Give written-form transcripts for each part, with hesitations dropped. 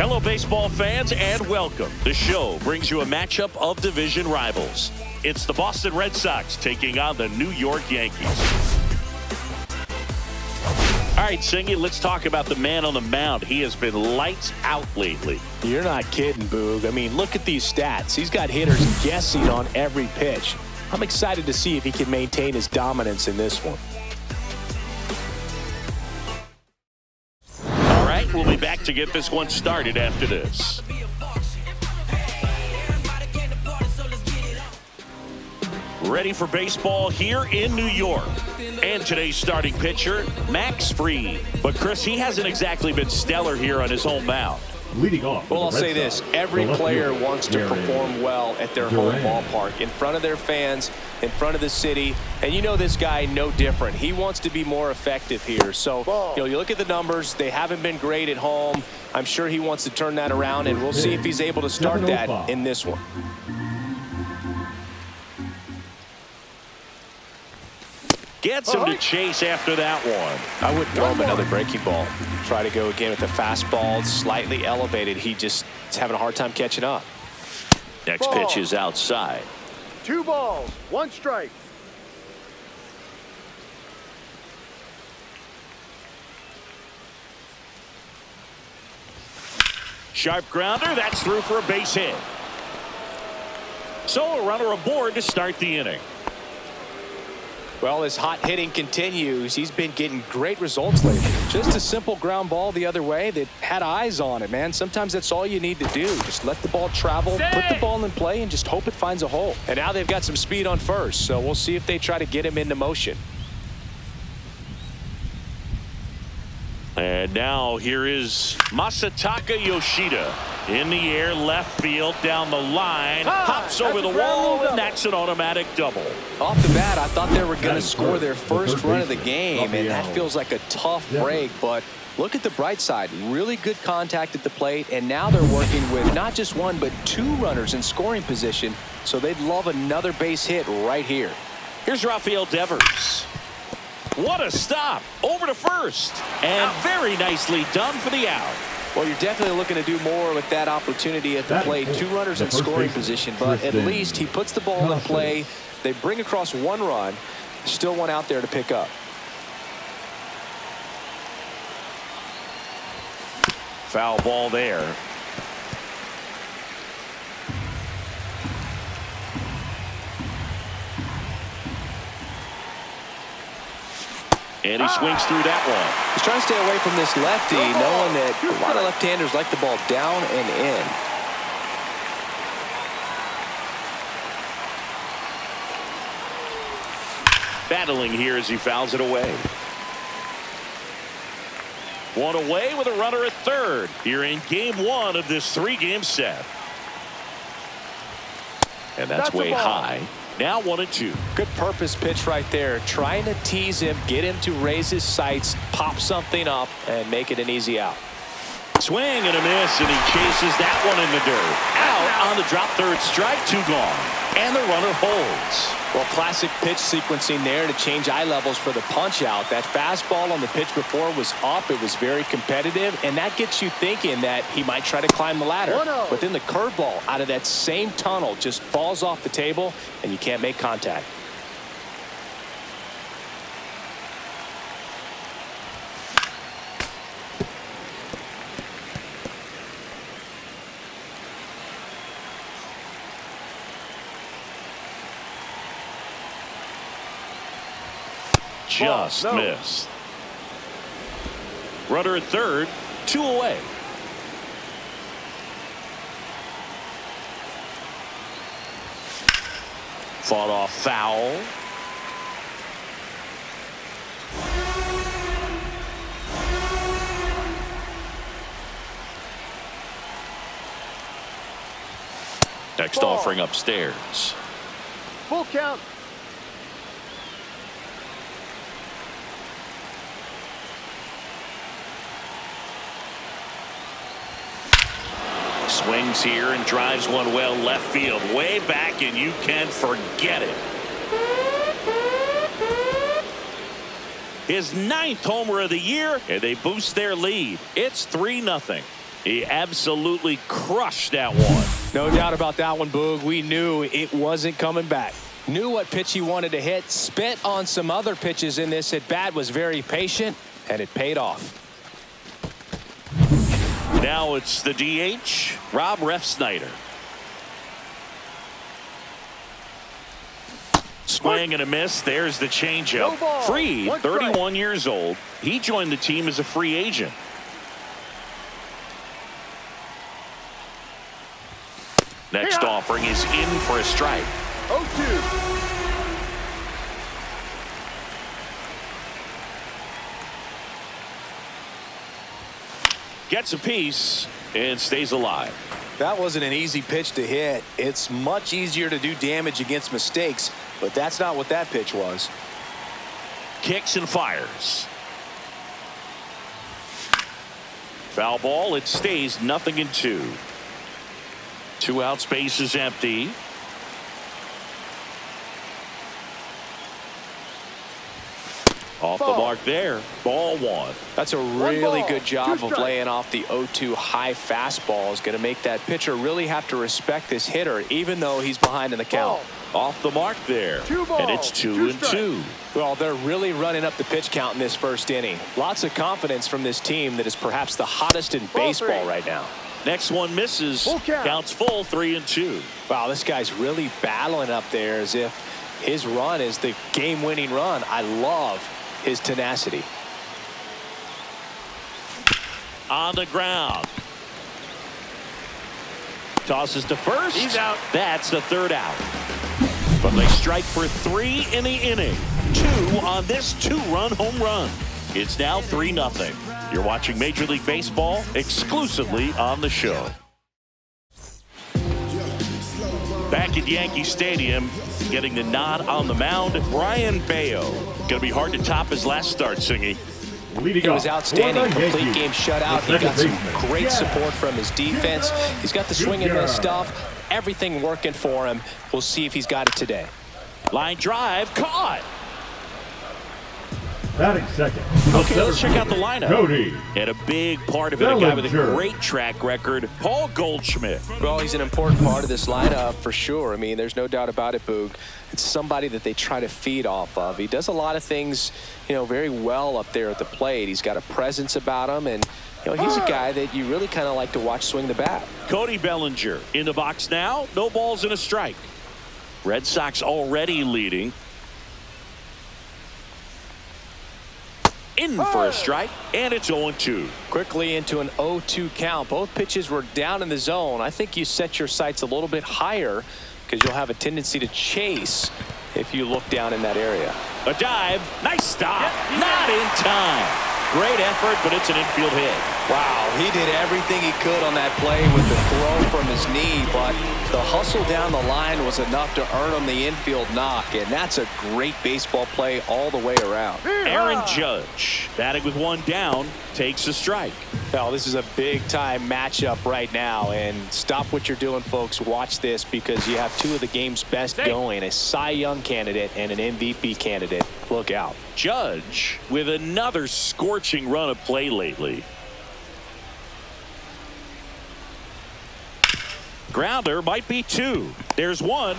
Hello, baseball fans, and welcome. The show brings you a matchup of division rivals. It's the Boston Red Sox taking on the New York Yankees. All right, Singy, let's talk about the man on the mound. He has been lights out lately. You're not kidding, Boog. I mean, look at these stats. He's got hitters guessing on every pitch. I'm excited to see if he can maintain his dominance in this one. All right, we'll be back to get this one started after this. Ready for baseball here in New York. And today's starting pitcher, Max Fried. But Chris, he hasn't exactly been stellar here on his home mound. Leading off. Well, I'll say this. Every player wants to perform well at their home ballpark, in front of their fans, in front of the city. And you know this guy no different. He wants to be more effective here. So, you look at the numbers. They haven't been great at home. I'm sure he wants to turn that around, and we'll see if he's able to start that in this one. Gets him to chase after that one. I wouldn't throw him another breaking ball. Try to go again with the fastball, slightly elevated. He just is having a hard time catching up. Next pitch is outside. 2 balls, 1 strike. Sharp grounder, that's through for a base hit. So a runner aboard to start the inning. Well, his hot hitting continues. He's been getting great results lately. Just a simple ground ball the other way that had eyes on it, man. Sometimes that's all you need to do. Just let the ball travel, put the ball in play, and just hope it finds a hole. And now they've got some speed on first, so we'll see if they try to get him into motion. And now here is Masataka Yoshida in the air, left field, down the line, hops over the wall, and that's an automatic double. Off the bat, I thought they were going to score their first run of the game, and that feels like a tough break. But look at the bright side. Really good contact at the plate, and now they're working with not just 1 but 2 runners in scoring position, so they'd love another base hit right here. Here's Rafael Devers. What a stop. Over to first. And very nicely done for the out. Well, you're definitely looking to do more with that opportunity at the plate. 2 runners in scoring position, but at least he puts the ball in play. They bring across 1 run. Still 1 out there to pick up. Foul ball there. And he swings through that one. He's trying to stay away from this lefty, knowing that a lot of left-handers like the ball down and in. Battling here as he fouls it away. 1 away with a runner at third here in game 1 of this 3-game set. And that's way high. Now 1-2. Good purpose pitch right there. Trying to tease him, get him to raise his sights, pop something up, and make it an easy out. Swing and a miss, and he chases that one in the dirt. Out on the drop, third strike, 2 gone. And the runner holds. Well, classic pitch sequencing there to change eye levels for the punch out. That fastball on the pitch before was up. It was very competitive, and that gets you thinking that he might try to climb the ladder. But then the curveball out of that same tunnel just falls off the table, and you can't make contact. Just missed. Runner at third, 2 away. Fought off foul. Next offering upstairs. Full count. Swings here and drives one well left field, way back, and you can forget it. His 9th homer of the year, and they boost their lead. It's 3-0. He absolutely crushed that one. No doubt about that one, Boog. We knew it wasn't coming back. Knew what pitch he wanted to hit. Spent on some other pitches in this at bat. Was very patient, and it paid off. Now it's the DH, Rob Refsnyder. Swing and a miss. There's the changeup. Fried, 31 years old. He joined the team as a free agent. Next offering is in for a strike. 0-2. Gets a piece and stays alive. That wasn't an easy pitch to hit. It's much easier to do damage against mistakes, but that's not what that pitch was. Kicks and fires. Foul ball. It stays 0-2. 2 outs, base is empty. Off the mark there. Ball 1. That's a really good job of laying off the 0-2 high fastball. Is going to make that pitcher really have to respect this hitter, even though he's behind in the count. Off the mark there. And it's 2-2. Well, they're really running up the pitch count in this first inning. Lots of confidence from this team that is perhaps the hottest in baseball right now. Next one misses. Counts full, 3-2. Wow, this guy's really battling up there as if his run is the game-winning run. I love his tenacity. On the ground. Tosses to first. He's out. That's the 3rd out. But they strike for 3 in the inning. 2 on this 2-run home run. It's now 3-0. You're watching Major League Baseball exclusively on the show. Back at Yankee Stadium, getting the nod on the mound, Brian Bayo. Going to be hard to top his last start, Singy. It was outstanding. Complete game shutout. He got some great support from his defense. He's got the swing and miss stuff. Everything working for him. We'll see if he's got it today. Line drive, caught. Batting second. Okay, let's check out the lineup. Cody. And a big part of it, a guy with a great track record, Paul Goldschmidt. Well, he's an important part of this lineup for sure. I mean, there's no doubt about it, Boog. It's somebody that they try to feed off of. He does a lot of things, very well up there at the plate. He's got a presence about him, and he's a guy that you really kind of like to watch swing the bat. Cody Bellinger in the box now. No balls and a strike. Red Sox already leading. In for a strike, and it's 0-2. Quickly into an 0-2 count. Both pitches were down in the zone. I think you set your sights a little bit higher because you'll have a tendency to chase if you look down in that area. A dive. Nice stop. Not in time. Great effort, but it's an infield hit. Wow, he did everything he could on that play with the throw from his knee, but the hustle down the line was enough to earn him the infield knock, and that's a great baseball play all the way around. Aaron Judge, batting with 1 down, takes a strike. Well, this is a big-time matchup right now, and stop what you're doing, folks. Watch this because you have 2 of the game's best going, a Cy Young candidate and an MVP candidate. Look out. Judge with another scorching run of play lately. Grounder might be 2. There's 1.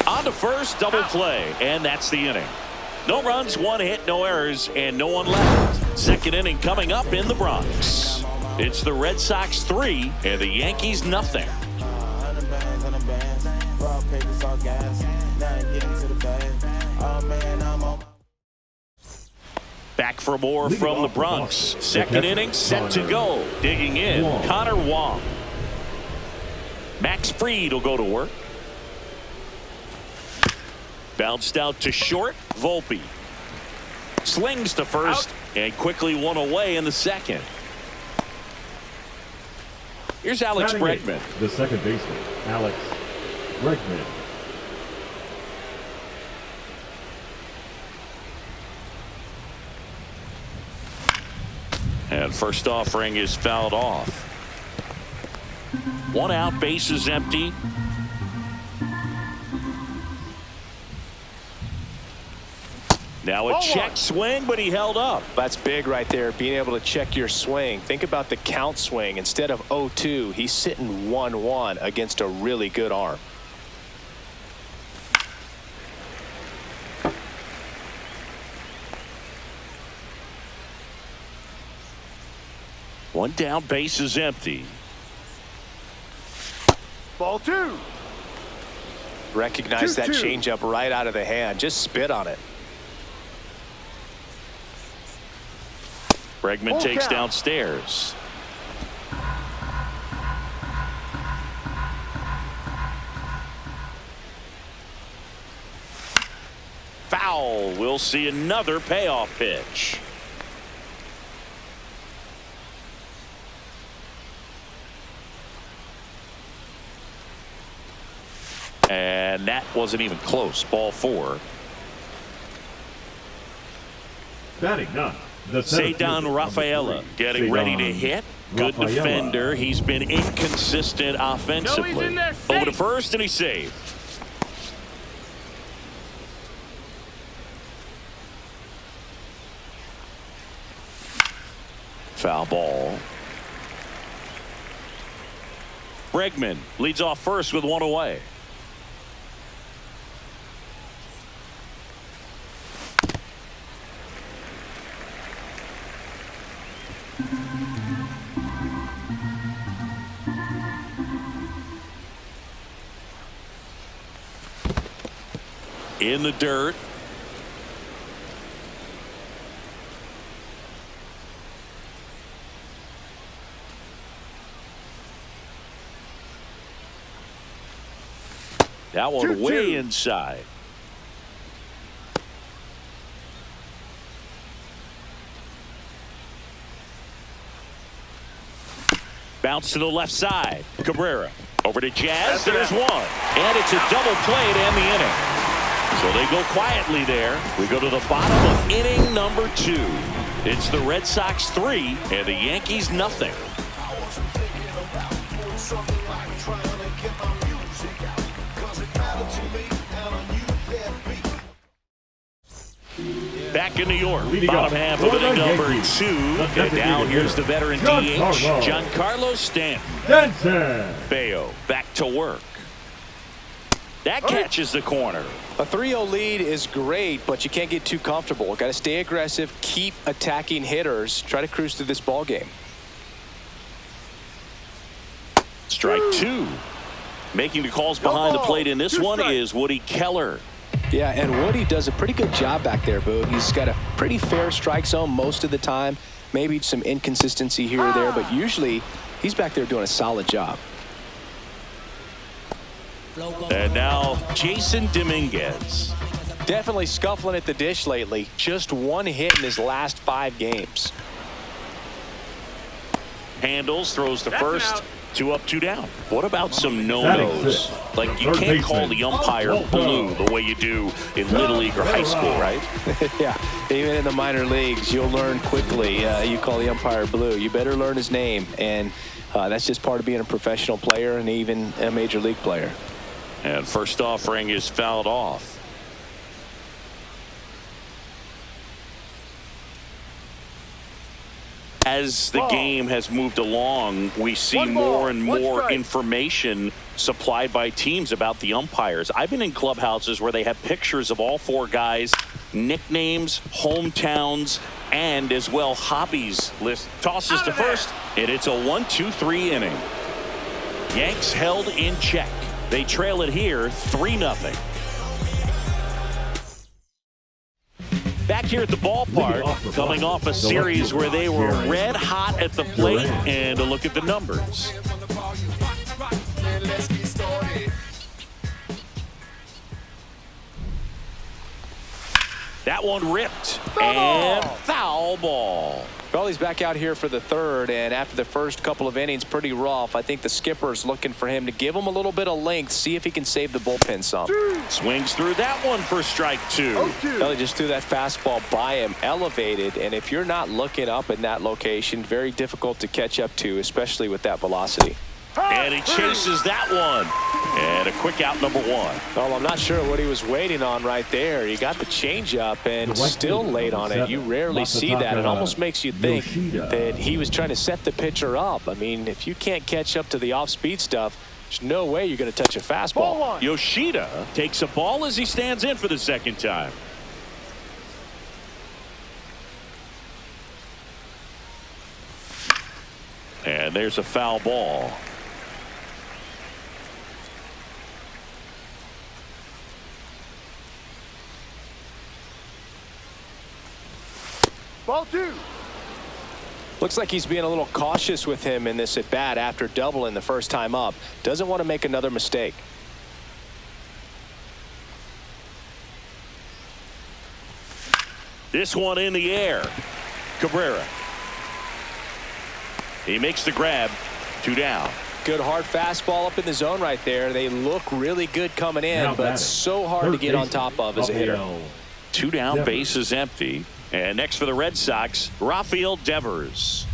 On to first, double play, and that's the inning. No runs, 1 hit, no errors, and no one left. Second inning coming up in the Bronx. It's the Red Sox 3 and the Yankees 0. Back for more from the Bronx. Second inning set to go. Digging in, Connor Wong. Max Fried will go to work. Bounced out to short. Volpe slings to first and quickly 1 away in the second. Here's Alex Bregman. The second baseman, Alex Bregman. And first offering is fouled off. 1 out, base is empty. Now a check swing, but he held up. That's big right there, being able to check your swing. Think about the count swing. Instead of 0-2, he's sitting 1-1 against a really good arm. One down, base is empty. Ball 2. Recognize that 2-2. changeup right out of the hand. Just spit on it. Bregman takes downstairs. Foul. We'll see another payoff pitch. And that wasn't even close. Ball 4. Batting none. Ceddanne Rafaela getting ready to hit. Good defender. He's been inconsistent offensively. Over to first, and he's saved. Foul ball. Bregman leads off first with 1 away. In the dirt. That one 2-2. way inside. Bounce to the left side. Cabrera over to Jazz. There's one. And it's a double play to end the inning. So they go quietly there. We go to the bottom of inning number 2. It's the Red Sox 3 and the Yankees nothing. Back in New York, bottom half of inning number 2. And now here's the veteran DH, Giancarlo Stanton. Bayo back to work. That catches the corner. A 3-0 lead is great, but you can't get too comfortable. Got to stay aggressive, keep attacking hitters, try to cruise through this ball game. Strike 2. Making the calls behind the plate in this one is Woody Keller. Yeah, and Woody does a pretty good job back there, Boo. He's got a pretty fair strike zone most of the time. Maybe some inconsistency here or there, but usually he's back there doing a solid job. And now Jason Dominguez. Definitely scuffling at the dish lately. Just 1 hit in his last 5 games. Handles, throws to first. 2 up, 2 down. What about some no-nos? Like, you can't call the umpire blue the way you do in Little League or high school, right? Yeah, even in the minor leagues, you'll learn quickly. You call the umpire blue. You better learn his name. And that's just part of being a professional player and even a major league player. And first offering is fouled off. As the game has moved along, we see more and more information supplied by teams about the umpires. I've been in clubhouses where they have pictures of all 4 guys, nicknames, hometowns, and as well hobbies list. Tosses to first, and it's a 1-2-3 inning. Yanks held in check. They trail it here 3-0. Back here at the ballpark, coming off a series where they were red hot at the plate, and a look at the numbers. That one ripped, and foul ball. Well, he's back out here for the 3rd, and after the first couple of innings, pretty rough. I think the skipper's looking for him to give him a little bit of length, see if he can save the bullpen some. Swings through that one for strike 2. Well, he just threw that fastball by him, elevated, and if you're not looking up in that location, very difficult to catch up to, especially with that velocity. And he chases that one. And a quick out, number 1. Well, I'm not sure what he was waiting on right there. He got the changeup and still late on it. You rarely see that. It almost makes you think that he was trying to set the pitcher up. I mean, if you can't catch up to the off-speed stuff, there's no way you're going to touch a fastball. Yoshida takes a ball as he stands in for the second time. And there's a foul ball. Ball 2. Looks like he's being a little cautious with him in this at bat after doubling the first time up. Doesn't want to make another mistake. This one in the air. Cabrera. He makes the grab. 2 down. Good hard fastball up in the zone right there. They look really good coming in, but so hard to get on top of as a hitter. 2 down, base is empty. And next for the Red Sox, Rafael Devers.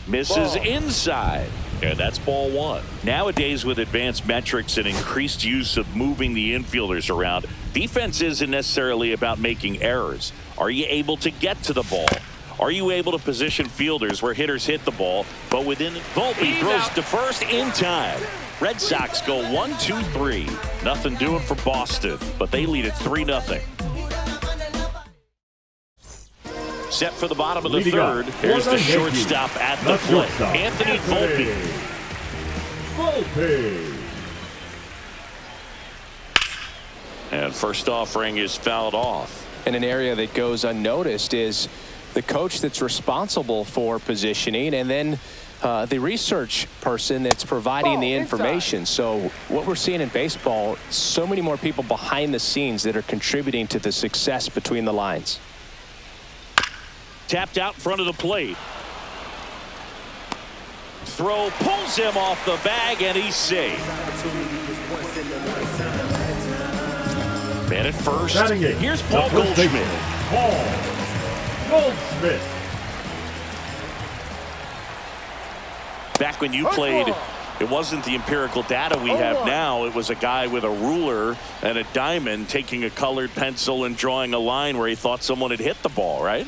Misses inside. And that's ball 1. Nowadays, with advanced metrics and increased use of moving the infielders around, defense isn't necessarily about making errors. Are you able to get to the ball? Are you able to position fielders where hitters hit the ball, but within Volpe throws to first in time. Red Sox go 1-2-3. Nothing doing for Boston, but they lead it 3-0. Set for the bottom of the third. Here's the shortstop at the plate. Anthony Volpe. And first offering is fouled off. And an area that goes unnoticed is the coach that's responsible for positioning, and then the research person that's providing the information. So what we're seeing in baseball, so many more people behind the scenes that are contributing to the success between the lines. Tapped out in front of the plate. Throw pulls him off the bag, and he's safe. Man at first. Here's Paul Goldschmidt. Back when you played, it wasn't the empirical data we have now. It was a guy with a ruler and a diamond taking a colored pencil and drawing a line where he thought someone had hit the ball, right?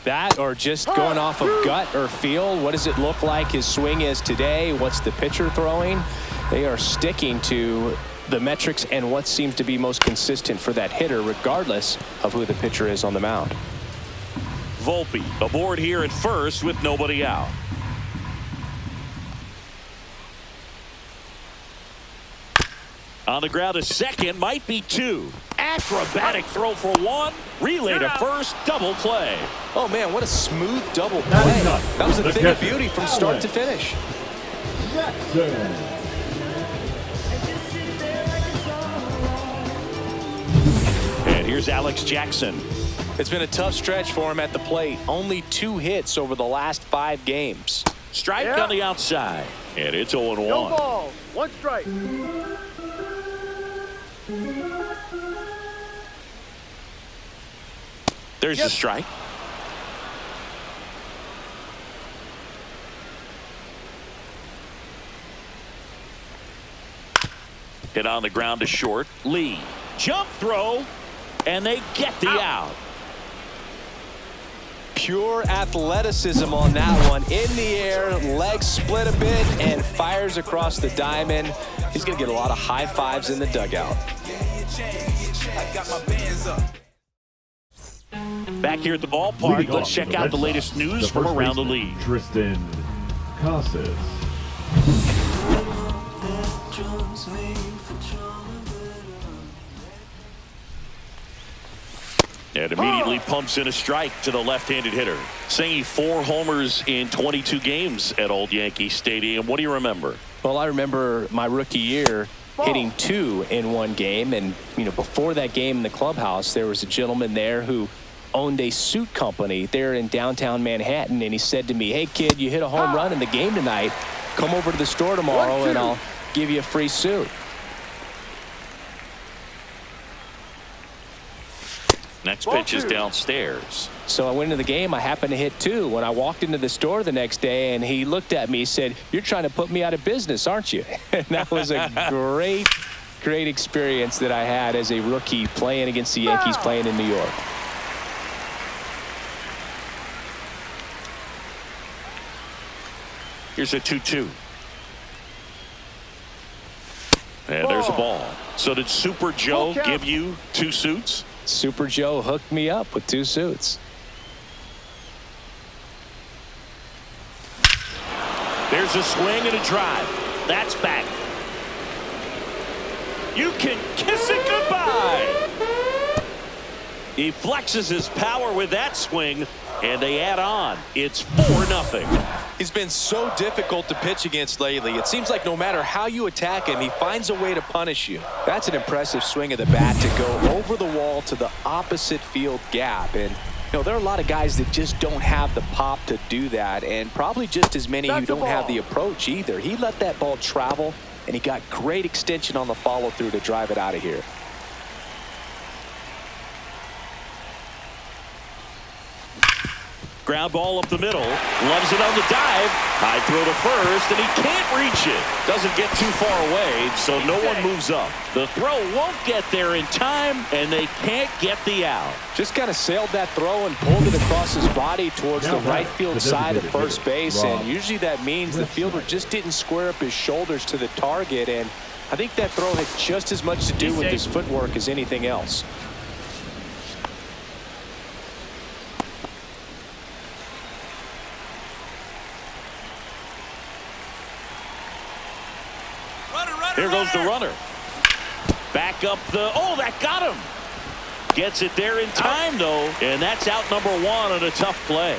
That, or just going off of gut or feel. What does it look like his swing is today? What's the pitcher throwing? They are sticking to the metrics and what seems to be most consistent for that hitter, regardless of who the pitcher is on the mound. Volpe aboard here at first with nobody out. On the ground, a second, might be 2. Acrobatic throw for 1. Relay to first, double play. Oh man, what a smooth double play. That was a thing of beauty from start to finish. And here's Alex Jackson. It's been a tough stretch for him at the plate. Only 2 hits over the last 5 games. Strike on the outside. And it's 0-1. No ball. 1 strike. There's the strike. Hit on the ground to short. Lee. Jump throw. And they get the out. Pure athleticism on that one. In the air, legs split a bit, and fires across the diamond. He's going to get a lot of high fives in the dugout. Back here at the ballpark, let's check out the latest news from around the league. Tristan Casas. And immediately pumps in a strike to the left-handed hitter. Singing 4 homers in 22 games at Old Yankee Stadium. What do you remember? Well, I remember my rookie year hitting 2 in one game. And, you know, before that game in the clubhouse, there was a gentleman there who owned a suit company there in downtown Manhattan. And he said to me, "Hey, kid, you hit a home run in the game tonight. Come over to the store tomorrow and I'll give you a free suit." Next pitch is downstairs. So I went into the game. I happened to hit 2. When I walked into the store the next day, and he looked at me, he said, "You're trying to put me out of business, aren't you?" And that was a great experience that I had as a rookie playing against the Yankees, playing in New York. Here's a 2-2. And there's a ball. So did Super Joe give you 2 suits? Super Joe hooked me up with 2 suits. There's a swing and a drive. That's back. You can kiss it goodbye. He flexes his power with that swing, and they add on. It's 4-0. He's been so difficult to pitch against lately. It seems like no matter how you attack him, he finds a way to punish you. That's an impressive swing of the bat to go over the wall to the opposite field gap. And, there are a lot of guys that just don't have the pop to do that, and probably just as many who don't have the approach either. He let that ball travel, and he got great extension on the follow-through to drive it out of here. Ground ball up the middle. Loves it on the dive. High throw to first, and he can't reach it. Doesn't get too far away, so no one moves up. The throw won't get there in time, and they can't get the out. Just kind of sailed that throw and pulled it across his body towards the right field side of first base, and usually that means the fielder just didn't square up his shoulders to the target, and I think that throw had just as much to do with his footwork as anything else. Here goes the runner. Back up that got him. Gets it there in time, though, and that's out number 1 on a tough play.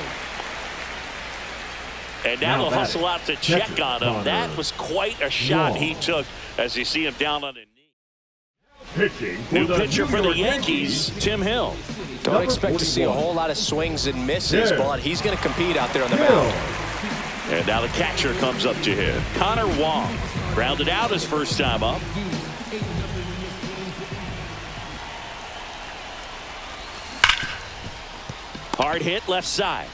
And now they'll hustle out to check on him. That was quite a shot he took as you see him down on his knee. New pitcher for the Yankees, Tim Hill. Don't expect to see a whole lot of swings and misses, but he's going to compete out there on the mound. And now the catcher comes up to him. Connor Wong grounded out his first time up. Hard hit left side.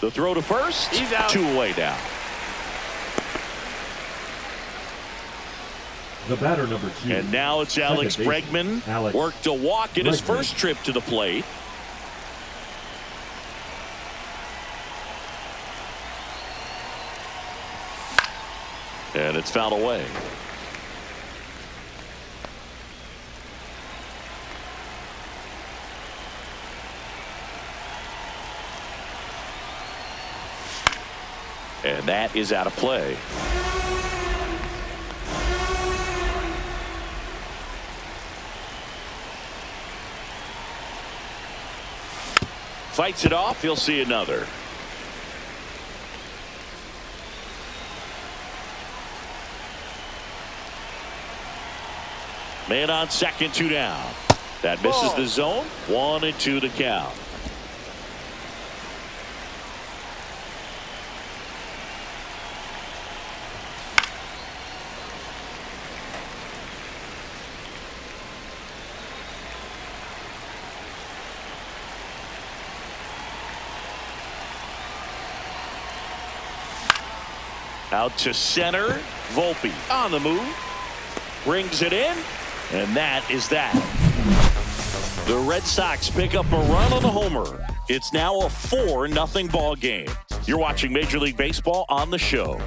The throw to first. He's out. 2 away now. The batter number 2. And now it's Alex Bregman. Worked a walk in his first trip to the plate. And it's fouled away. And that is out of play. Fights it off. He'll see another. Man on second, 2 down. That misses the zone. 1-2 to count. Out to center. Volpe on the move. Brings it in. And that is that. The Red Sox pick up a run on the homer. It's now a 4-0 ball game. You're watching Major League Baseball on the show.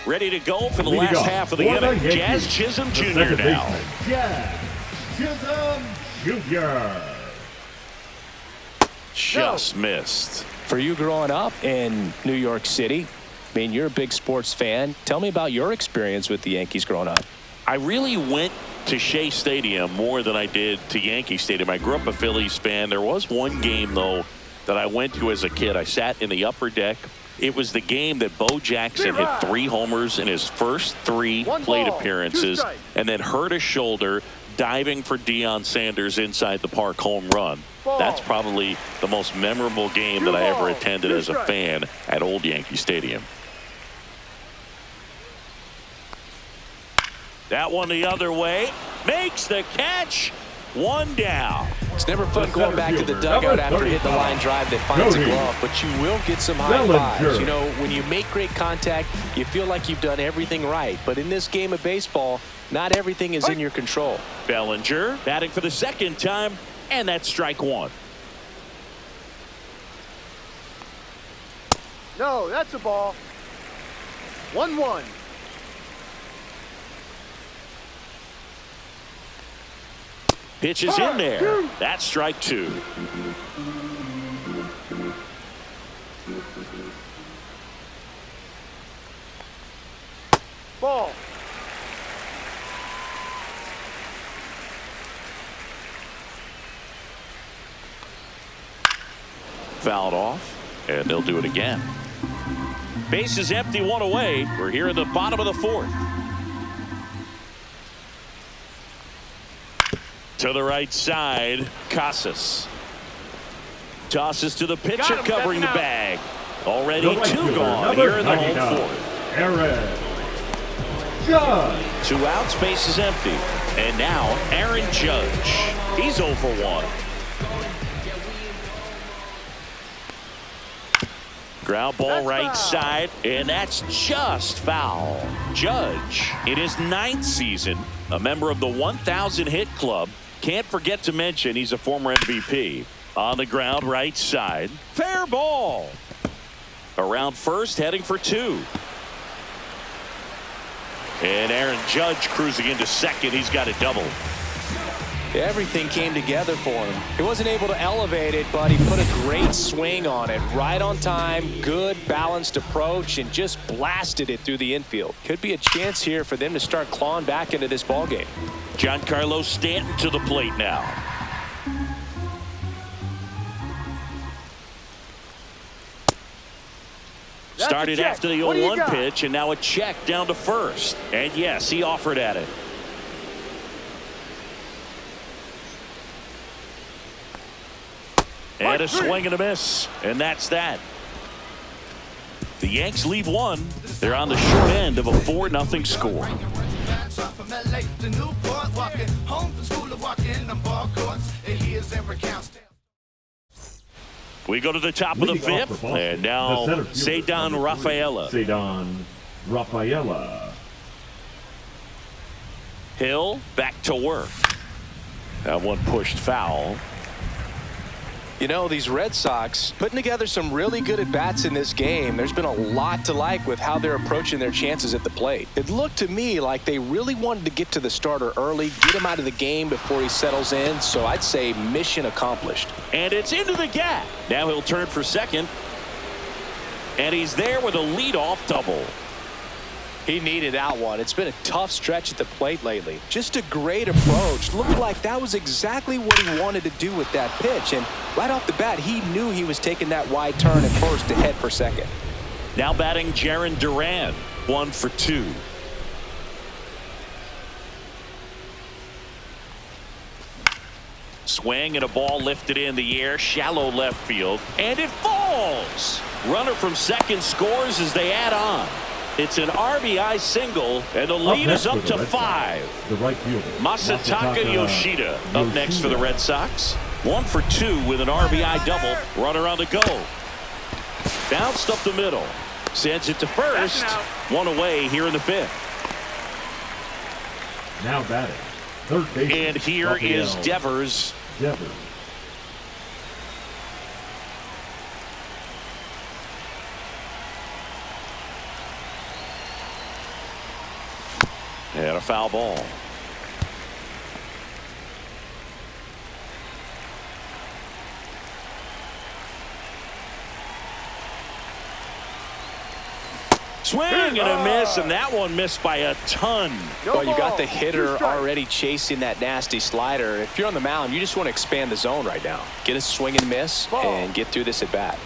Ready to go for the last half of the inning. Jazz Chisholm Jr. now. Jazz Chisholm Jr. Just missed. For you growing up in New York City, I mean, you're a big sports fan. Tell me about your experience with the Yankees growing up. I really went to Shea Stadium more than I did to Yankee Stadium. I grew up a Phillies fan. There was one game, though, that I went to as a kid. I sat in the upper deck. It was the game that Bo Jackson hit 3 homers in his first 3 plate appearances and then hurt his shoulder diving for Deion Sanders inside the park home run. That's probably the most memorable game that I ever attended as a fan at Old Yankee Stadium. That one the other way. makes the catch. One down. It's never fun going back to the dugout after hitting the line drive that finds a glove, but you will get some high fives. You know, when you make great contact, you feel like you've done everything right. But in this game of baseball, not everything is in your control. Bellinger batting for the second time, and that's strike one. No, that's a ball. 1-1. Pitch is in there. That's strike two. Ball. Fouled off, and they'll do it again. Base is empty, one away. We're here in the bottom of the fourth. To the right side, Casas. Tosses to the pitcher covering the bag. Already two gone here in the home fourth. Aaron Judge. 2 outs, base is empty. And now Aaron Judge. He's 0 for 1. Ground ball right side, and that's just foul. Judge, in his 9th season, a member of the 1,000 hit club. Can't forget to mention he's a former MVP. On the ground right side. Fair ball. Around first, heading for 2. And Aaron Judge cruising into second. He's got a double. Everything came together for him. He wasn't able to elevate it, but he put a great swing on it. Right on time, good balanced approach, and just blasted it through the infield. Could be a chance here for them to start clawing back into this ballgame. Giancarlo Stanton to the plate now. Started after the 0-1 pitch, and now a check down to first. And yes, he offered at it. And a swing and a miss. And that's that. The Yanks leave one. They're on the short end of a 4-0 score. We go to the top of the fifth. And now Ceddanne Rafaela. Ceddanne Rafaela. Hill back to work. That one pushed foul. You know, these Red Sox putting together some really good at-bats in this game. There's been a lot to like with how they're approaching their chances at the plate. It looked to me like they really wanted to get to the starter early, get him out of the game before he settles in. So I'd say mission accomplished. And it's into the gap. Now he'll turn for second. And he's there with a leadoff double. He needed that one. It's been a tough stretch at the plate lately. Just a great approach. Looked like that was exactly what he wanted to do with that pitch. And right off the bat, he knew he was taking that wide turn at first to head for second. Now batting Jarren Duran, 1 for 2. Swing and a ball lifted in the air, shallow left field, and it falls. Runner from second scores as they add on. It's an RBI single, and the lead is up to 5. The right fielder, Masataka Yoshida up next for the Red Sox. 1 for 2 with an RBI double. Runner on the go. Bounced up the middle. Sends it to first. 1 away here in the 5th. Now batting. Third base. And here is Devers. And a foul ball. Swing and a miss, and that one missed by a ton. Well, you got the hitter already chasing that nasty slider. If you're on the mound, you just want to expand the zone right now. Get a swing and miss and get through this at bat.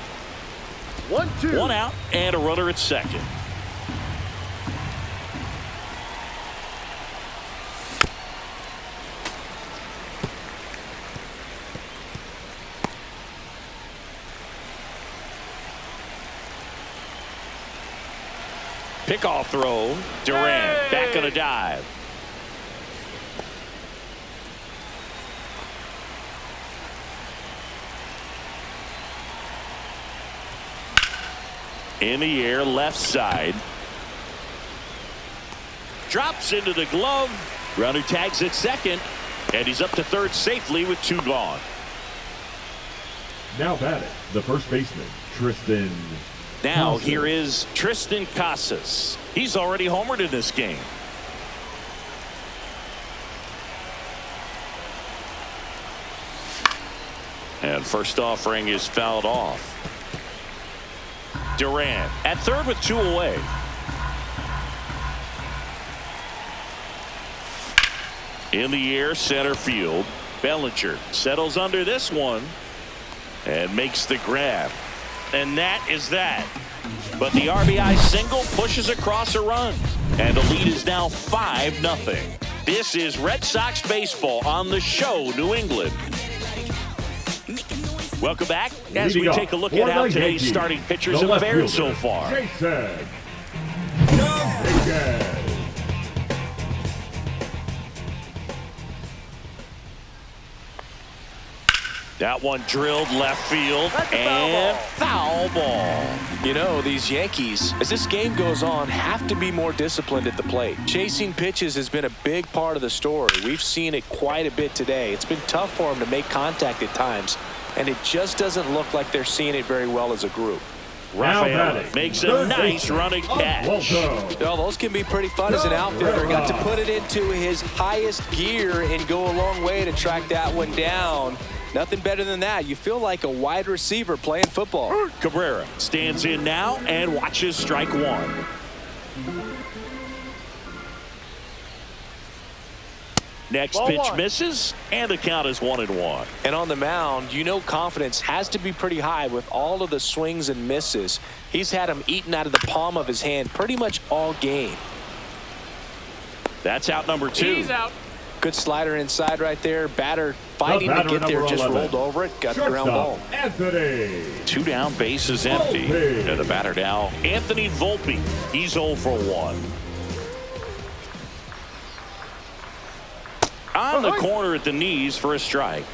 1-2. 1 out and a runner at second. Pickoff throw. Durant back on a dive. In the air, left side. Drops into the glove. Runner tags at second. And he's up to third safely with 2 gone. Now batting, the first baseman, Tristan. Now Casas. here is Tristan Casas. He's already homered in this game. And first offering is fouled off. Duran at third with 2 away. In the air, center field. Bellinger settles under this one and makes the grab. And that is that. But the RBI single pushes across a run. And the lead is now 5-0. This is Red Sox baseball on the show, New England. Welcome back as we take a look at how today's starting pitchers have fared so far. Jason. That one drilled left field and foul ball. You know, these Yankees, as this game goes on, have to be more disciplined at the plate. Chasing pitches has been a big part of the story. We've seen it quite a bit today. It's been tough for them to make contact at times, and it just doesn't look like they're seeing it very well as a group. Rafael makes a nice running catch. Well, those can be pretty fun as an outfielder. Got to put it into his highest gear and go a long way to track that one down. Nothing better than that. You feel like a wide receiver playing football. Cabrera stands in now and watches strike 1. Next pitch misses, and the count is 1-1. And on the mound, you know confidence has to be pretty high with all of the swings and misses. He's had them eaten out of the palm of his hand pretty much all game. That's out number 2. He's out. Good slider inside right there. Batter fighting to get there, just 11. rolled over it. Got the ground ball. Anthony. 2 down, base is empty. And the batter now, Anthony Volpe. He's 0 for 1. On the corner at the knees for a strike.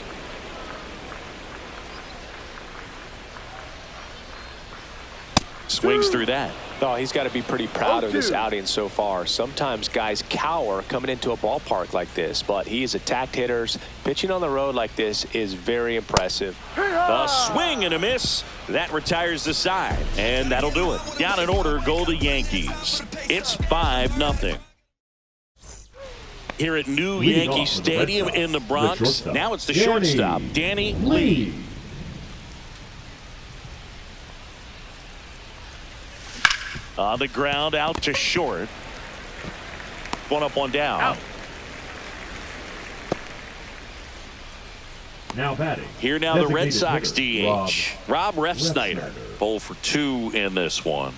Swings through that. Oh, he's got to be pretty proud of this outing so far. Sometimes guys cower coming into a ballpark like this, but he's attacked hitters. Pitching on the road like this is very impressive. A swing and a miss. That retires the side, and that'll do it. Down in order go the Yankees. It's 5-0. Here at New Yankee Stadium in the Bronx. Now it's the shortstop, Danny Lee. On the ground, out to short. 1 up, 1 down. Out. Now batting. Here now the Red Sox DH, Rob Refsnyder. 0 for 2 in this one.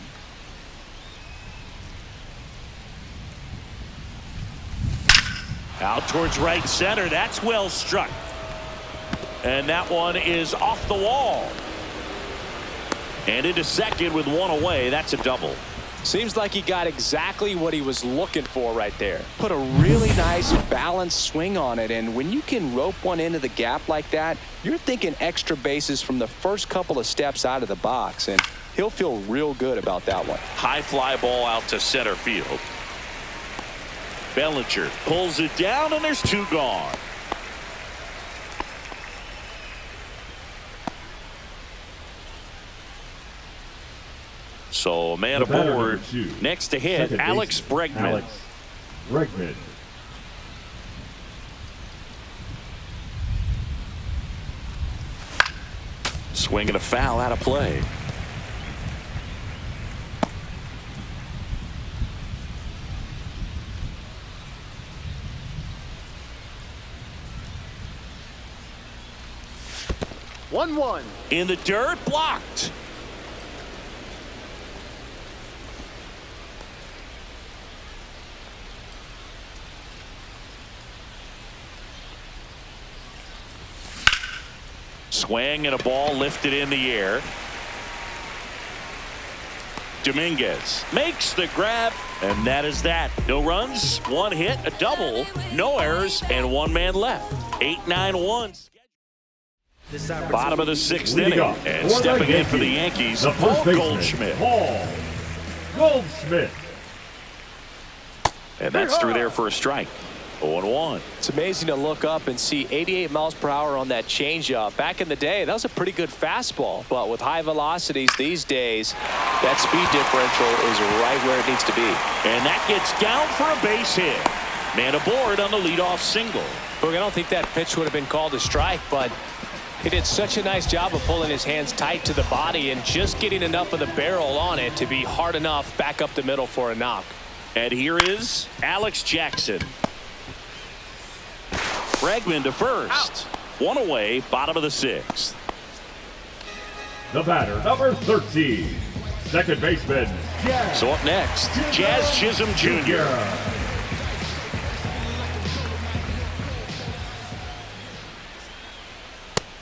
Out towards right center. That's well struck. And that one is off the wall. And into second with 1 away. That's a double. Seems like he got exactly what he was looking for right there. Put a really nice balanced swing on it, and when you can rope one into the gap like that, you're thinking extra bases from the first couple of steps out of the box, and he'll feel real good about that one. High fly ball out to center field. Bellinger pulls it down, and there's 2 gone. So a man aboard. Next to hit, Alex Bregman. Swing and a foul out of play. One. In the dirt, blocked. Swing and a ball lifted in the air. Dominguez makes the grab, and that is that. No runs, 1 hit, a double, no errors, and 1 man left. 8-9-1. Bottom of the sixth Leading inning. up And for stepping the in for the Yankees, Yankees, the Paul first baseman, Goldschmidt. Paul Goldschmidt. And that's through there for a strike. 0-1. It's amazing to look up and see 88 miles per hour on that changeup. Back in the day, that was a pretty good fastball. But with high velocities these days, that speed differential is right where it needs to be. And that gets down for a base hit. Man aboard on the leadoff single. Look, I don't think that pitch would have been called a strike, but he did such a nice job of pulling his hands tight to the bregman and just getting enough of the barrel on it to be hard enough back up the middle for a knock. And here is Alex Jackson. Bregman to first. One away, bottom of the sixth. The batter, number 13, second baseman, Jazz. So up next, Jazz Chisholm Jr.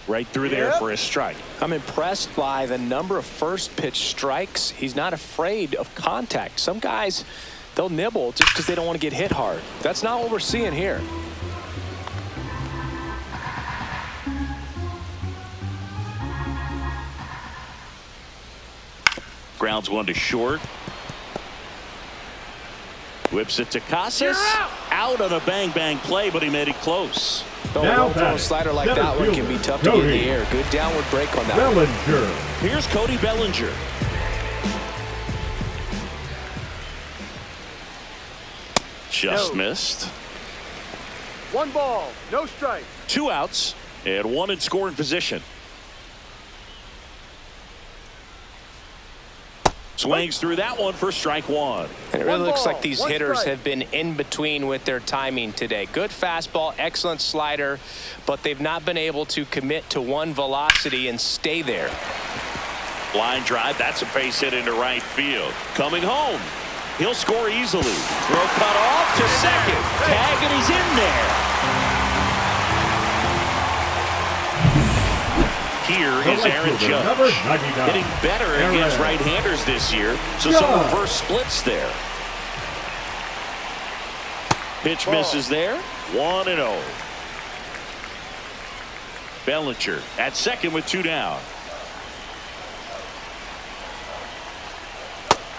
Right through there for a strike. I'm impressed by the number of first pitch strikes. He's not afraid of contact. Some guys, they'll nibble just because they don't want to get hit hard. That's not what we're seeing here. Grounds one to short. Whips it to Casas. Out on a bang-bang play, but he made it close. A low-throw slider like that one can be tough to get in the air. Good downward break on that Bellinger. Here's Cody Bellinger. Just missed. 1 ball, no strike. 2 outs and 1 in scoring position. Swings through that one for strike 1. And it really looks like 1 these ball, 1 hitters strike. have been in between with their timing today. Good fastball, excellent slider, but they've not been able to commit to one velocity and stay there. Line drive, that's a base hit into right field. Coming home, he'll score easily. Throw cut off to second. Tag, and he's in there. Here is Aaron Judge, hitting better against right-handers this year, so some reverse splits there. Pitch misses there, 1-0. Bellinger at second with 2 down.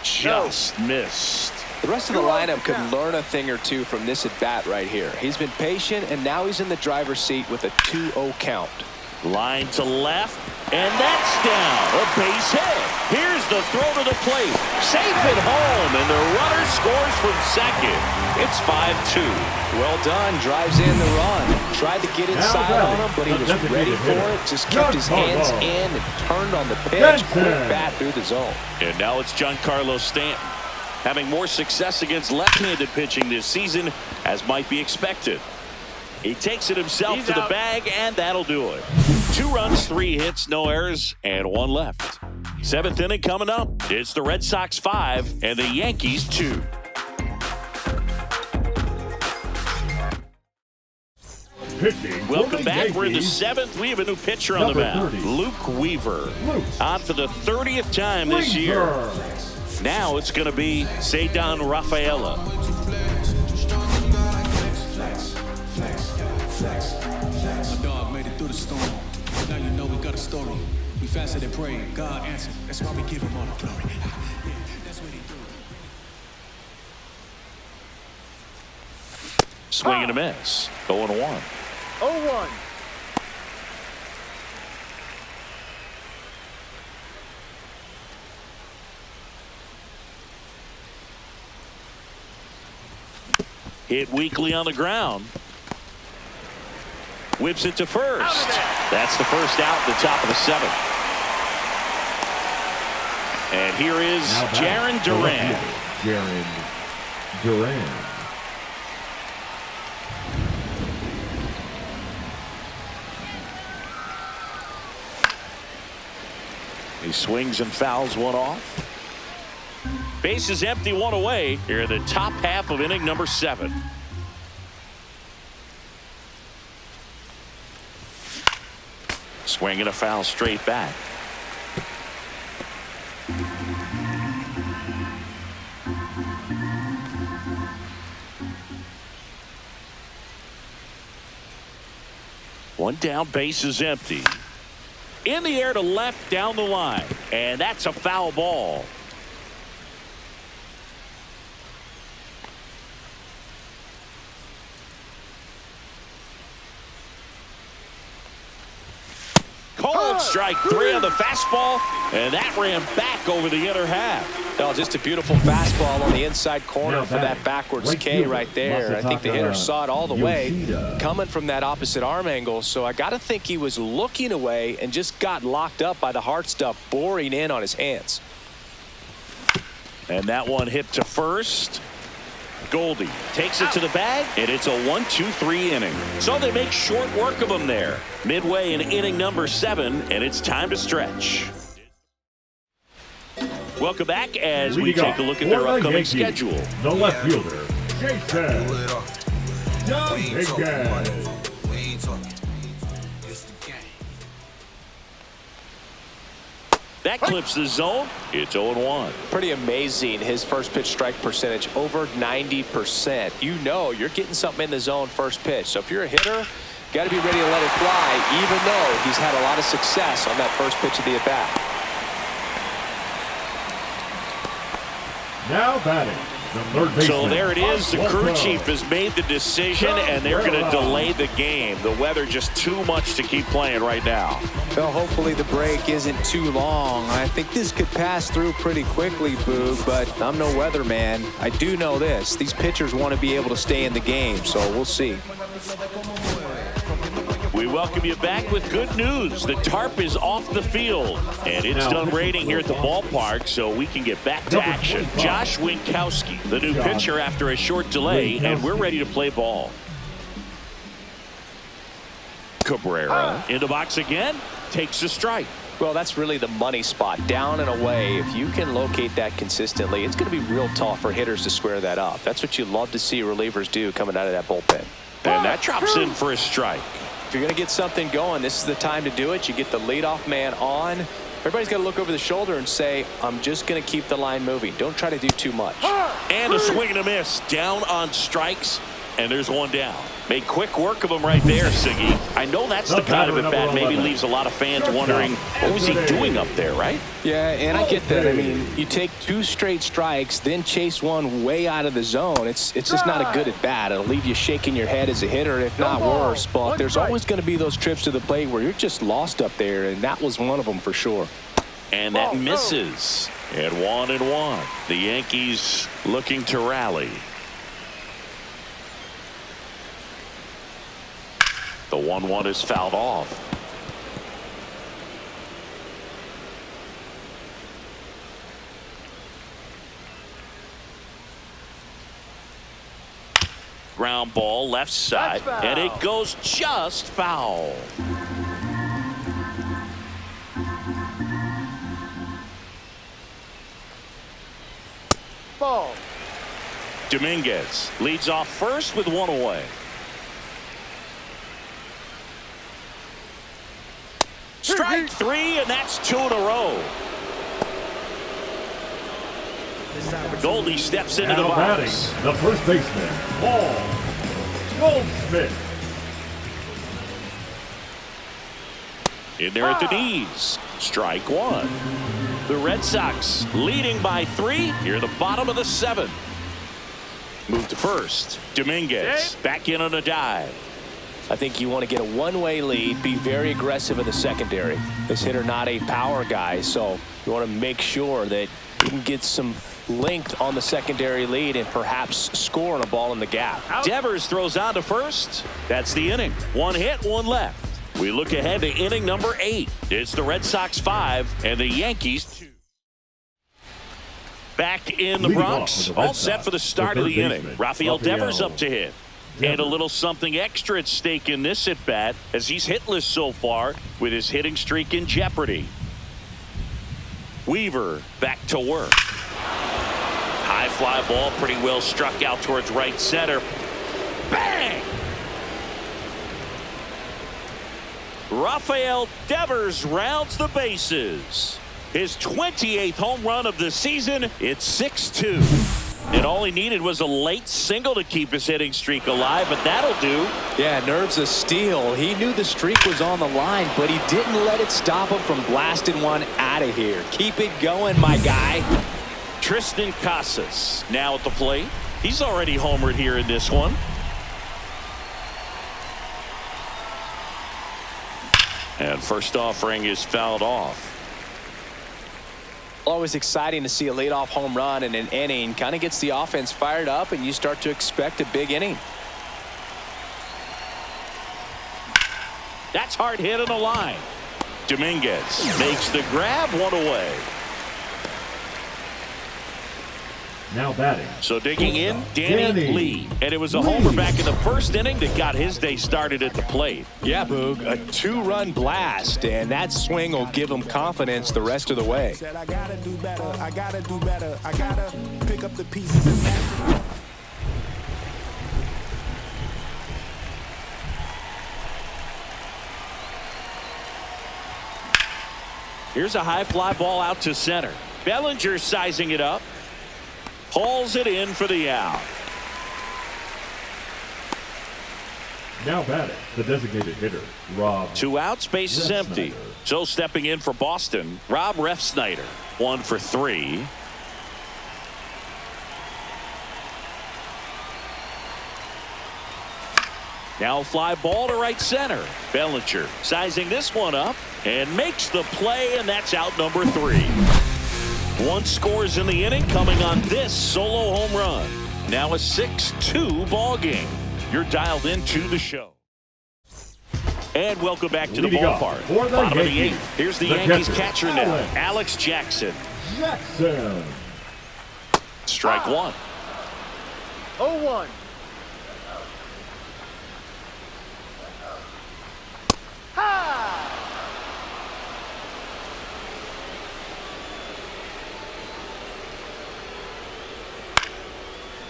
Just missed. The rest of the lineup could learn a thing or two from this at-bat right here. He's been patient, and now he's in the driver's seat with a 2-0 count. Line to left, and that's down. A base hit. Here's the throw to the plate. Safe at home, and the runner scores from second. It's 5-2. Well done. Drives in the run. Tried to get inside on him, but he was ready for it. Just kept his hands in and turned on the pitch. Quick bat through the zone. And now it's Giancarlo Stanton, having more success against left-handed pitching this season, as might be expected. He takes it himself to the bag, and that'll do it. 2 runs, 3 hits, no errors, and 1 left. 7th inning coming up. It's the Red Sox 5 and the Yankees 2. Welcome back. We're in the 7th. We have a new pitcher on the mound, Luke Weaver, on for the 30th time this year. Now it's going to be Ceddanne Rafaela. My dog made it through the storm. Now you know we got a story. We fasted and prayed. God answered. That's why we give him all the glory. That's what he do. Swing and a miss. 0-1. 0-1. Hit weakly on the ground. Whips it to first. That's the first out at the top of the 7th. And here is Jarren Duran. Jarren Duran. He swings and fouls one off. Base is empty, 1 away here in the top half of inning number 7. Swing and a foul straight back. One down, base is empty. In the air to left down the line. And that's a foul ball. Cold strike 3 on the fastball, and that ran back over the inner half. No, just a beautiful fastball on the inside corner for that backwards K right there. I think the hitter saw it all the way coming from that opposite arm angle, so I got to think he was looking away and just got locked up by the hard stuff boring in on his hands. And that one hit to first. Goldie takes it to the bag, and it's a 1-2-3 inning. So they make short work of him there. Midway in inning number 7, and it's time to stretch. Welcome back as we take a look at their upcoming schedule. The left fielder, Jason Dominguez. That clips the zone. It's 0-1. Pretty amazing, his first pitch strike percentage, over 90%. You know you're getting something in the zone first pitch. So if you're a hitter, got to be ready to let it fly, even though he's had a lot of success on that first pitch of the at-bat. Now batting, the third baseman. So there it is. The crew chief has made the decision, and they're going to delay the game. The weather just too much to keep playing right now. Well, hopefully the break isn't too long. I think this could pass through pretty quickly, Boog, but I'm no weatherman. I do know this. These pitchers want to be able to stay in the game, so we'll see. We welcome you back with good news. The tarp is off the field, and it's done raining here at the ballpark, so we can get back to action. Josh Winkowski, the new pitcher after a short delay, and we're ready to play ball. Cabrera in the box again, takes a strike. Well, that's really the money spot, down and away. If you can locate that consistently, it's going to be real tough for hitters to square that up. That's what you love to see relievers do coming out of that bullpen. And that drops in for a strike. If you're going to get something going, this is the time to do it. You get the leadoff man on. Everybody's got to look over the shoulder and say, I'm just going to keep the line moving. Don't try to do too much. And a swing and a miss. Down on strikes, and there's one down. Made quick work of him right there, Siggy. I know that's the kind of at bat maybe leaves a lot of fans wondering, what was he doing up there, right? Yeah, and I get that. I mean, you take 2 straight strikes, then chase one way out of the zone. It's just not a good at bat. It'll leave you shaking your head as a hitter, if not worse. But there's always going to be those trips to the plate where you're just lost up there, and that was one of them for sure. And that misses at 1-1. The Yankees looking to rally. The 1-1 is fouled off. Ground ball left side, and it goes just foul. Ball. Dominguez leads off first with 1 away. Strike 3, and that's 2 in a row. Goldie steps into the box. The first baseman, Paul Goldschmidt. In there at the knees. Strike 1. The Red Sox leading by 3 here at the bottom of the 7th. Move to first. Dominguez back in on a dive. I think you want to get a one-way lead, be very aggressive in the secondary. This hitter not a power guy, so you want to make sure that you can get some length on the secondary lead and perhaps score on a ball in the gap. Devers throws on to first. That's the inning. 1 hit, 1 left. We look ahead to inning number 8. It's the Red Sox 5 and the Yankees 2. Back in the Bronx, all set for the start of the inning. Rafael Devers up to hit. And a little something extra at stake in this at-bat as he's hitless so far with his hitting streak in jeopardy. Weaver back to work. High fly ball pretty well struck out towards right center. Bang! Rafael Devers rounds the bases. His 28th home run of the season. It's 6-2. And all he needed was a late single to keep his hitting streak alive, but that'll do. Yeah, nerves of steel. He knew the streak was on the line, but he didn't let it stop him from blasting one out of here. Keep it going, my guy. Tristan Casas now at the plate. He's already homered here in this one. And first offering is fouled off. Always exciting to see a leadoff home run in an inning. Kind of gets the offense fired up, and you start to expect a big inning. That's hard hit on the line. Dominguez makes the grab, one away. Now batting. So digging in, Danny Lee. And it was a homer back in the first inning that got his day started at the plate. Yeah, Boog, a 2-run blast, and that swing will give him confidence the rest of the way. Said I gotta do better, I gotta do better, I gotta pick up the pieces and master. Here's a high fly ball out to center. Bellinger sizing it up. Hauls it in for the out. Now batting, the designated hitter, Rob. 2 outs, base is empty. So stepping in for Boston, Rob Refsnyder. 1 for 3. Now fly ball to right center. Bellinger sizing this one up and makes the play, and that's out number 3. 1 scores in the inning coming on this solo home run. Now a 6-2 ball game. You're dialed into the show. And welcome back to the ballpark. Bottom of the 8th. Here's the Yankees catcher now, Alex Jackson. Strike 1. 0-1.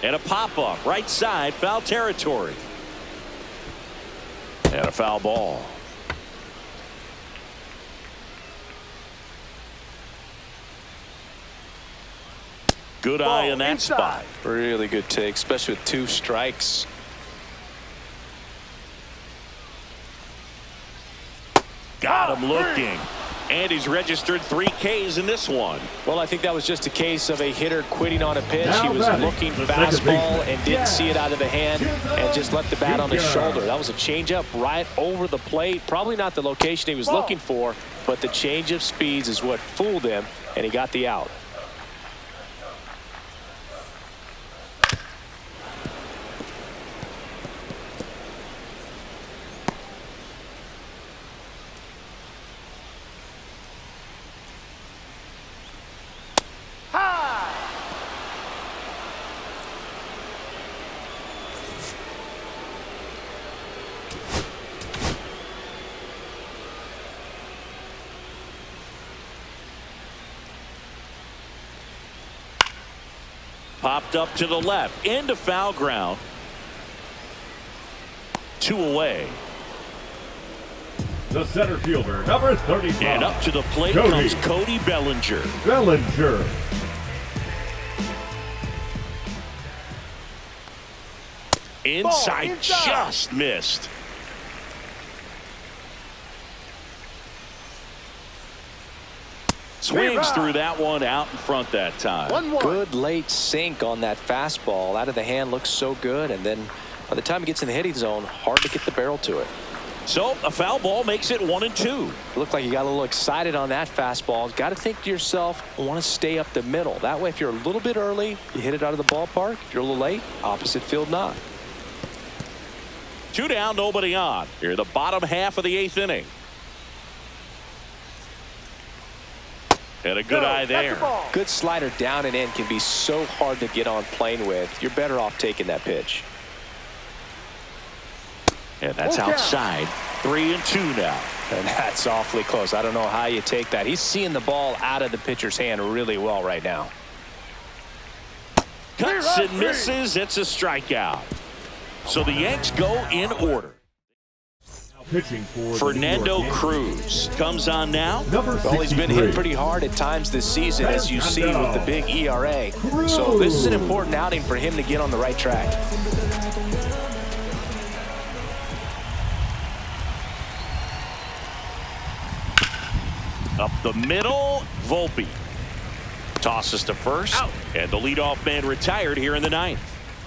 And a pop-up, right side, foul territory. And a foul ball. Good eye in that spot. Really good take, especially with 2 strikes. Got him looking. And he's registered 3 Ks in this one. Well, I think that was just a case of a hitter quitting on a pitch. He was looking fastball and didn't see it out of the hand and just left the bat on his shoulder. That was a changeup right over the plate. Probably not the location he was looking for, but the change of speeds is what fooled him, and he got the out. Popped up to the left, into foul ground. 2 away. The center fielder, number 35. And up to the plate comes Cody Bellinger. Inside, just missed. Swings through that one out in front that time. 1-1. Good late sink on that fastball. Out of the hand looks so good, and then by the time he gets in the hitting zone, hard to get the barrel to it. So a foul ball makes it 1-2. Looked like you got a little excited on that fastball. Got to think to yourself, I want to stay up the middle. That way, if you're a little bit early, you hit it out of the ballpark. If you're a little late, opposite field not. 2 down, nobody on. Here, the bottom half of the 8th inning. And a good eye there. Good slider down and in can be so hard to get on plane with. You're better off taking that pitch. And that's outside. 3-2 now. And that's awfully close. I don't know how you take that. He's seeing the ball out of the pitcher's hand really well right now. Cuts and misses. It's a strikeout. So the Yanks go in order. pitching for Fernando Cruz comes on now. Number 63. Well, he's been hit pretty hard at times this season, as you see with the big ERA. So this is an important outing for him to get on the right track. Up the middle, Volpe. Tosses to first, and the leadoff man retired here in the ninth.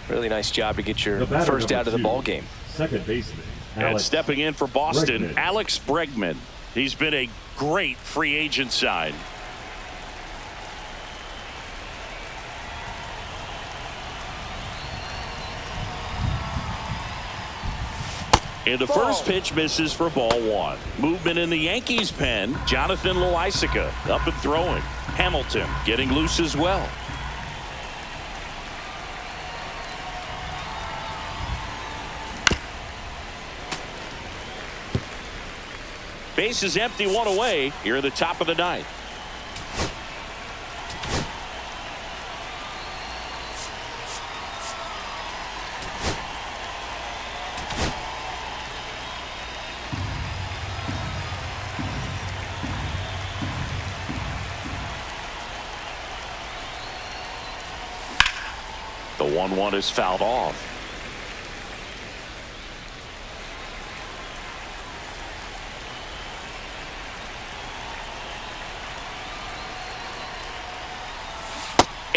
Really nice job to get your The first out of the 2, ball game. second baseman. And Alex stepping in for Boston, Bregman. Alex Bregman. He's been a great free agent sign. And the first pitch misses for ball 1. Movement in the Yankees pen. Jonathan Loaisiga up and throwing. Hamilton getting loose as well. Base is empty, 1 away here at the top of the ninth. The 1-1 is fouled off.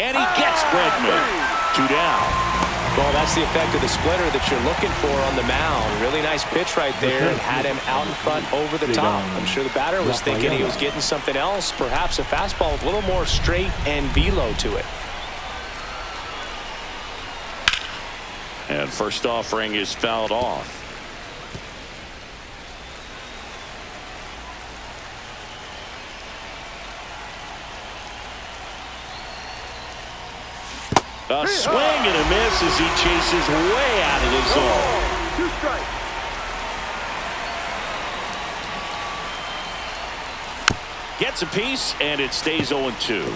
And he gets Bregman. 2 down. Well, that's the effect of the splitter that you're looking for on the mound. Really nice pitch right there, and had him out in front over the top. I'm sure the batter was thinking he was getting something else, perhaps a fastball with a little more straight and velo to it. And first offering is fouled off. A swing and a miss as he chases way out of the zone. 2 strikes. Gets a piece, and it stays 0-2.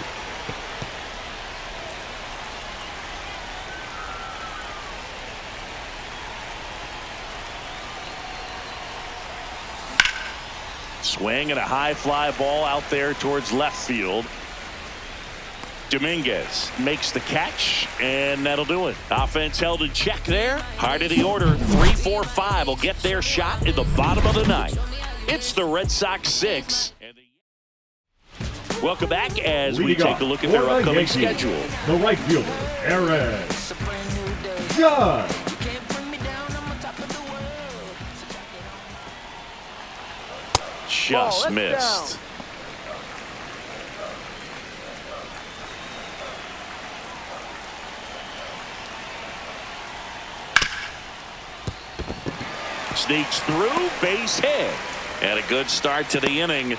Swing and a high fly ball out there towards left field. Dominguez makes the catch, and that'll do it. Offense held in check there. Heart of the order, 3-4-5 will get their shot in the bottom of the ninth. It's the Red Sox 6. Welcome back as we take a look at their upcoming schedule. The right fielder, Aaron Judge. Just missed. Sneaks through, base hit. And a good start to the inning.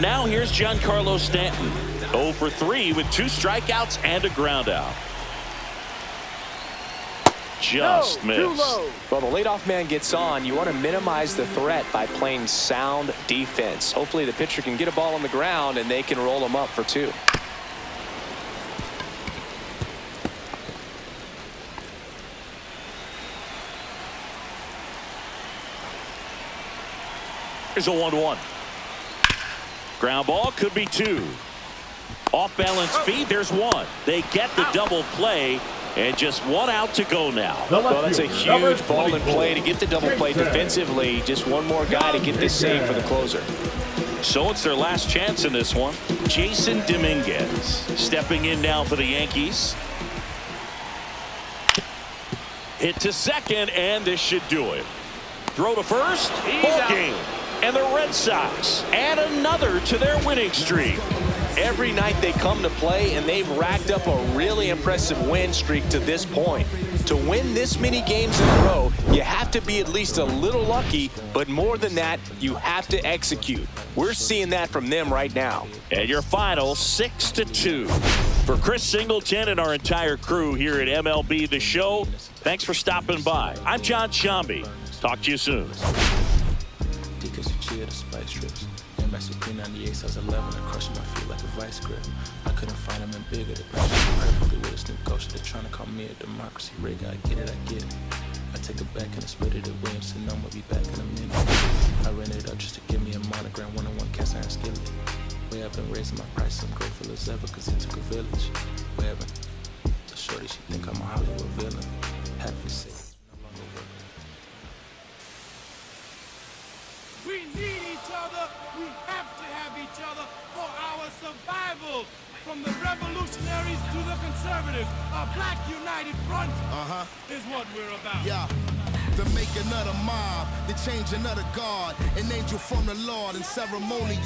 Now here's Giancarlo Stanton. 0 for 3 with 2 strikeouts and a ground out. Just missed. Well, the leadoff man gets on. You want to minimize the threat by playing sound defense. Hopefully the pitcher can get a ball on the ground and they can roll him up for 2. Here's a 1-1. Ground ball, could be 2. Off balance feed, there's 1. They get the double play, and just 1 out to go now. Well, that's a huge ball in play to get the double play defensively. Just one more guy to get this save for the closer. So it's their last chance in this one. Jason Dominguez stepping in now for the Yankees. Hit to second, and this should do it. Throw to first, ball game. And the Red Sox add another to their winning streak. Every night they come to play, and they've racked up a really impressive win streak to this point. To win this many games in a row, you have to be at least a little lucky, but more than that, you have to execute. We're seeing that from them right now. And your final 6-2. For Chris Singleton and our entire crew here at MLB The Show, thanks for stopping by. I'm John Shambi. Talk to you soon. Because you cheer the spice strips. Came back to 398, I was 11, I crushed my feet like a vice grip. I couldn't find them in bigger, the pressure perfectly with a snoop coach. They're trying to call me a democracy rig. I get it, I get it. I take it back and I split it at Williamson. I'm gonna be back in a minute. I ran it up just to give me a monogram, one-on-one cast iron skillet. Way I've been raising my price, I'm grateful as ever, cause it took a village. Way I've been, a shorty, she think I'm a Hollywood villain. Happy to say, no longer working. We need each other. We have to have each other for our survival. From the revolutionaries to the conservatives, a black united front is what we're about. Yeah. To make another mob, to change another God, an angel from the Lord, and ceremonial.